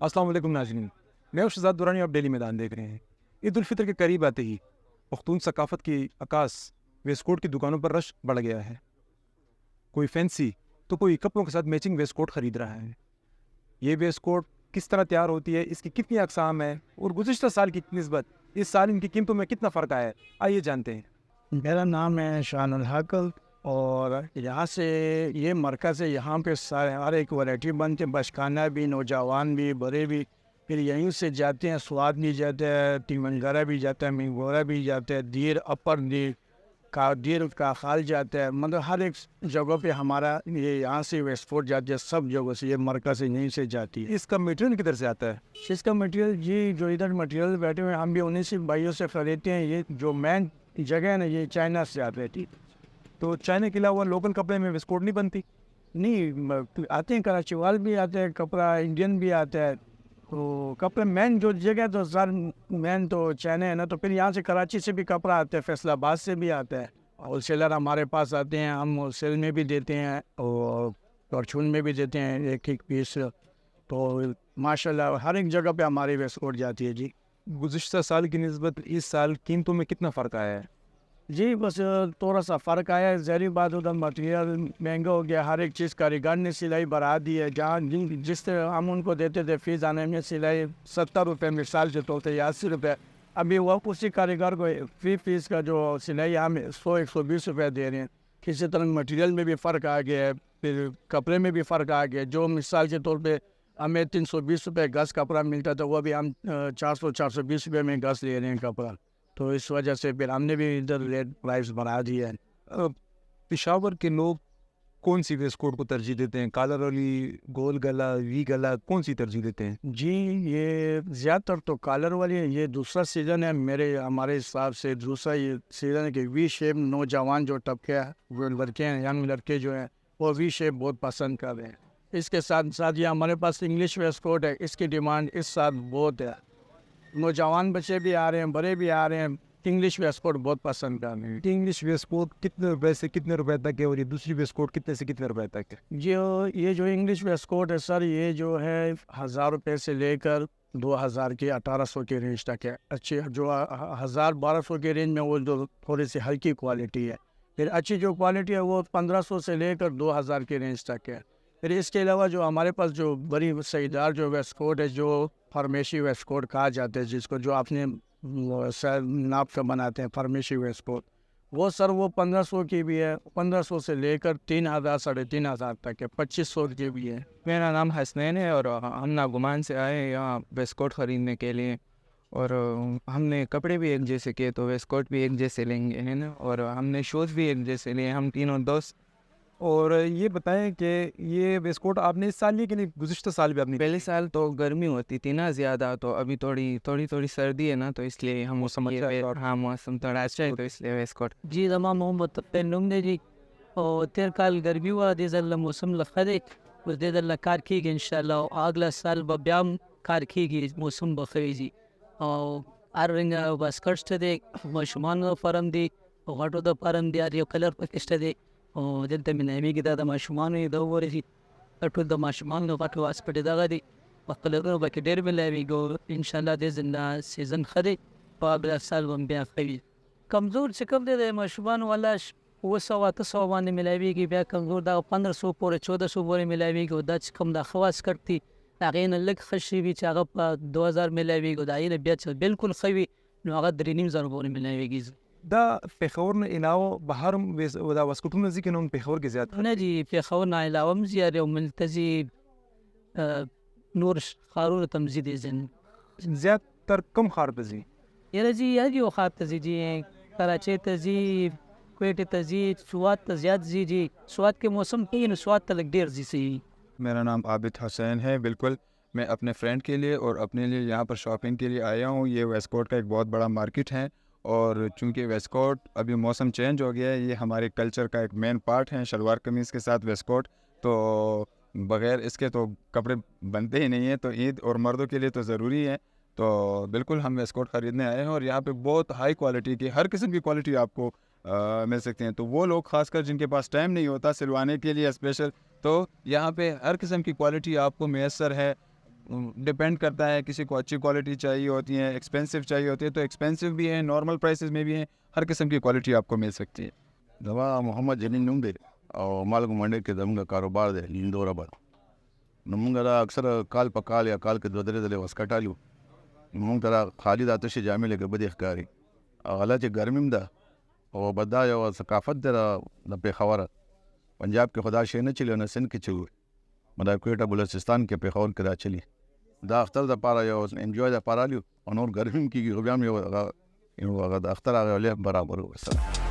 السلام علیکم ناظرین، میں ہوں شہزاد دورانی، آپ ڈیلی میدان دیکھ رہے ہیں۔ عید الفطر کے قریب آتے ہی پختون ثقافت کی عکاس ویسٹ کوٹ کی دکانوں پر رش بڑھ گیا ہے۔ کوئی فینسی تو کوئی کپڑوں کے ساتھ میچنگ ویسٹ کوٹ خرید رہا ہے۔ یہ ویسٹ کوٹ کس طرح تیار ہوتی ہے، اس کی کتنی اقسام ہیں اور گزشتہ سال کی نسبت اس سال ان کی قیمتوں میں کتنا فرق آیا ہے، آئیے جانتے ہیں۔ میرا نام ہے شان الحق اور یہاں سے یہ مرکز ہے، یہاں پہ ہر ایک ورائٹی بنتے ہیں، بچکانہ بھی، نوجوان بھی، بڑے بھی۔ پھر یہیں سے جاتے ہیں، سواد بھی جاتا ہے، تیمنگرہ بھی جاتا ہے، منگورہ بھی جاتا ہے، دیر اپر دیر کا خال جاتا ہے، مطلب ہر ایک جگہ پہ ہمارا یہ یہاں سے ویسٹ کوٹ جاتی ہے، سب جگہوں سے یہ مرکز یہیں سے جاتی ہے۔ اس کا میٹیریل کدھر سے آتا ہے؟ اس کا مٹیریل جی جو ادھر مٹیریل بیٹھے ہوئے ہیں، ہم بھی انہیں سے بھائیوں سے خریدتے ہیں۔ یہ جو مین جگہ ہے نا، یہ چائنا سے آتی ہے۔ تو چائنا کے علاوہ لوکل کپڑے میں ویسٹ کوٹ نہیں بنتی؟ نہیں آتے ہیں، کراچی وال بھی آتے ہیں، کپڑا انڈین بھی آتا ہے۔ تو کپڑے مین جو جگہ تو سر مین تو چائنا ہے نا، تو پھر یہاں سے کراچی سے بھی کپڑا آتا ہے، فیصل آباد سے بھی آتا ہے۔ ہول سیلر ہمارے پاس آتے ہیں، ہم ہول سیل میں بھی دیتے ہیں اور پرچون میں بھی دیتے ہیں ایک ایک پیس۔ تو ماشاء اللہ ہر ایک جگہ پہ ہماری ویسٹ کوٹ جاتی ہے جی۔ گزشتہ سال کی نسبت اس سال قیمتوں میں کتنا فرق آیا ہے؟ جی بس تھوڑا سا فرق آیا ہے، ظاہری بات ادھر مٹیریل مہنگا ہو گیا، ہر ایک چیز کاریگر نے سلائی بڑھا دی ہے۔ جہاں جس طرح ہم ان کو دیتے تھے فیس آنے میں سلائی 70 روپے مثال سے تو 80 روپے، ابھی وہ اسی کاریگر کو فی پیس کا جو سلائی ہم 100-120 روپے دے رہے ہیں۔ کسی طرح مٹیریل میں بھی فرق آ گیا ہے، پھر کپڑے میں بھی فرق آ گیا ہے۔ جو مثال کے طور پہ ہمیں 320 روپے گز کپڑا ملتا تھا، وہ بھی ہم 400-420 روپے میں گز لے رہے ہیں کپڑا۔ تو اس وجہ سے پھر ہم نے بھی ادھر ریٹ پرائز بڑھا دیا ہے۔ پشاور کے لوگ کون سی ویسٹ کوٹ کو ترجیح دیتے ہیں؟ کالر والی، گول گلا، وی گلا، کون سی ترجیح دیتے ہیں؟ جی یہ زیادہ تر تو کالر والی ہے، یہ دوسرا سیزن ہے ہمارے حساب سے دوسرا یہ سیزن ہے کہ وی شیپ نوجوان جو طبقے وہ لڑکے ہیں، ینگ لڑکے جو ہیں وہ وی شیپ بہت پسند کر رہے ہیں۔ اس کے ساتھ ساتھ یہ ہمارے پاس انگلش ویسٹ کوٹ ہے، اس کی ڈیمانڈ اس سال بہت ہے۔ نوجوان بچے بھی آ رہے ہیں، بڑے بھی آ رہے ہیں، انگلش ویسٹ کوٹ بہت پسند کر رہے ہیں۔ انگلش ویسٹ کوٹ کتنے روپے سے کتنے روپے تک ہے اور یہ دوسری ویسٹ کوٹ کتنے سے کتنے روپے تک ہے؟ یہ جو انگلش ویسٹ کوٹ ہے سر، یہ جو ہے 1000 روپے سے لے کر 2000 کے 1800 کے رینج تک ہے۔ اچھی جو 1000-1200 کے رینج میں وہ جو تھوڑی سی ہلکی کوالٹی ہے، پھر اچھی جو کوالٹی ہے وہ 1500 سے لے کر 2000 کے رینج تک ہے۔ پھر اس کے علاوہ جو ہمارے پاس جو بڑی سعیدار جو ویسٹ کوٹ ہے، جو فرمیشی ویسٹ کوٹ کہا جاتا ہے، جس کو جو آپ نے ناپ کا بناتے ہیں فرمیشی ویسٹ کوٹ، وہ سر وہ 1500 کی بھی ہے، 1500 سے لے کر 3000 3500 تک ہے، 2500 کی بھی ہے۔ میرا نام حسنین ہے اور ہم ناگمان سے آئے ہیں یہاں ویسٹ کوٹ خریدنے کے لیے، اور ہم نے کپڑے بھی ایک جیسے کیے تو ویسٹ کوٹ بھی ایک جیسے لیں گے، ہے نا، اور ہم نے شوز بھی ایک جیسے لیے، ہم تینوں دوست۔ اور یہ بتائیں کہ یہ ویسٹ کوٹ آپ نے اس سال لی کہ نہیں گزشتہ سال بھی آپ نے؟ پہلے سال تو گرمی ہوتی تھی نا زیادہ، تو ابھی تھوڑی سردی ہے نا، تو اس لیے ہم موسم اچھا ہے۔ ہاں موسم تھوڑا اچھا ہے تو اس لیے ویسٹ کوٹ۔ جی زمان محمد تپین نے جی، اور تیر کال گرمی ہوا دیز اللہ موسم لخدے اس دیز اللہ کار کی گی انشاءاللہ، اگلا سال بیام کار کی گی موسم بخری جی۔ اور ہر رنگ بس کشت دے مشمان فرم دی غٹو دا فرم دی آریو کلر پکشت دے، اور دلتا من ایمی کی دا مشمان دو بوری جی اٹو دا مشمان غٹو اسپٹ دا دی وقلر باکی دیر ملاوی گو انشاءاللہ دیز اللہ سیزن خدے اگلا سال بم بیا خیوی۔ کمزور چکم دے دے مشمان والا 200 باندې ملاویږي، بیا کمزور دا 1500 پورې 1400 پورې ملاویږي، او دا چې کوم دا خواص کړتي هغې نه لږ ښه شي وي چې هغه په 2000 ملاویږي، او د هغې نه بیا چې بالکل ښه وي نو هغه 3500 پورې ملاویږي. دا پېښور نه علاوه بهر هم دا واسکټونه ځي که نه هم پېښور کې زیات؟ نه جي پېښور نه علاوه هم ځي، او ملته نور ښارونو ته هم ځي دی ځین. زیاتر کوم ښار ته ځي؟ یاره جي هر یو ښار ته ځي جي، کراچۍ ته ځي، کویټې ته ځي، سوات ته زیات ځي جی. سوات کے موسم کې نو سوات ته لږ ډېر ځي صحیح. میرا نام عابد حسین ہے، بالکل میں اپنے فرینڈ کے لیے اور اپنے لیے یہاں پر شاپنگ کے لیے آیا ہوں۔ یہ ویسٹ کوٹ کا ایک بہت بڑا مارکیٹ ہے، اور چونکہ ویسٹ کوٹ ابھی موسم چینج ہو گیا ہے، یہ ہمارے کلچر کا ایک مین پارٹ ہے، شلوار قمیض کے ساتھ ویسٹ کوٹ، تو بغیر اس کے تو کپڑے بنتے ہی نہیں ہیں، تو عید اور مردوں کے لیے تو ضروری ہے۔ تو بالکل ہم ویسٹ کوٹ خریدنے آئے ہیں، اور یہاں پہ بہت ہائی کوالٹی کی ہر قسم کی کوالٹی آپ کو مل سکتے ہیں۔ تو وہ لوگ خاص کر جن کے پاس ٹائم نہیں ہوتا سلوانے کے لیے اسپیشل، تو یہاں پہ ہر قسم کی کوالٹی آپ کو میسر ہے۔ ڈپینڈ کرتا ہے, کسی کو اچھی کوالٹی چاہیے ہوتی ہیں, ایکسپینسو چاہیے ہوتی ہے, تو ایکسپینسو بھی ہیں, نارمل پرائسز میں بھی ہیں, ہر قسم کی کوالٹی آپ کو مل سکتی ہے. دوا محمد جلیل نوم دی او مالګ منډي کې زموږ کاروبار دی لیندور آباد. نو موږ دا اکثر کال په کال یا کال کې دوه درې ځلې وسکټالو. موږ ته خالي دا تشې جامې لکه بدې ښکاري او حالا چې ګرمي هم ده او بدا یو ثقافت دی د پېښوره. پنجاب کې خدا شی نه چلی او نه سند کې چلی, مدا کویټه بلوچستان کې پېښور کې دا چلی. دا اختر دپاره یو انجوای دپاره الو او نور ګرمي هم کېږي خو بیا هم یو هغه د اختر هغه لیف برابر و.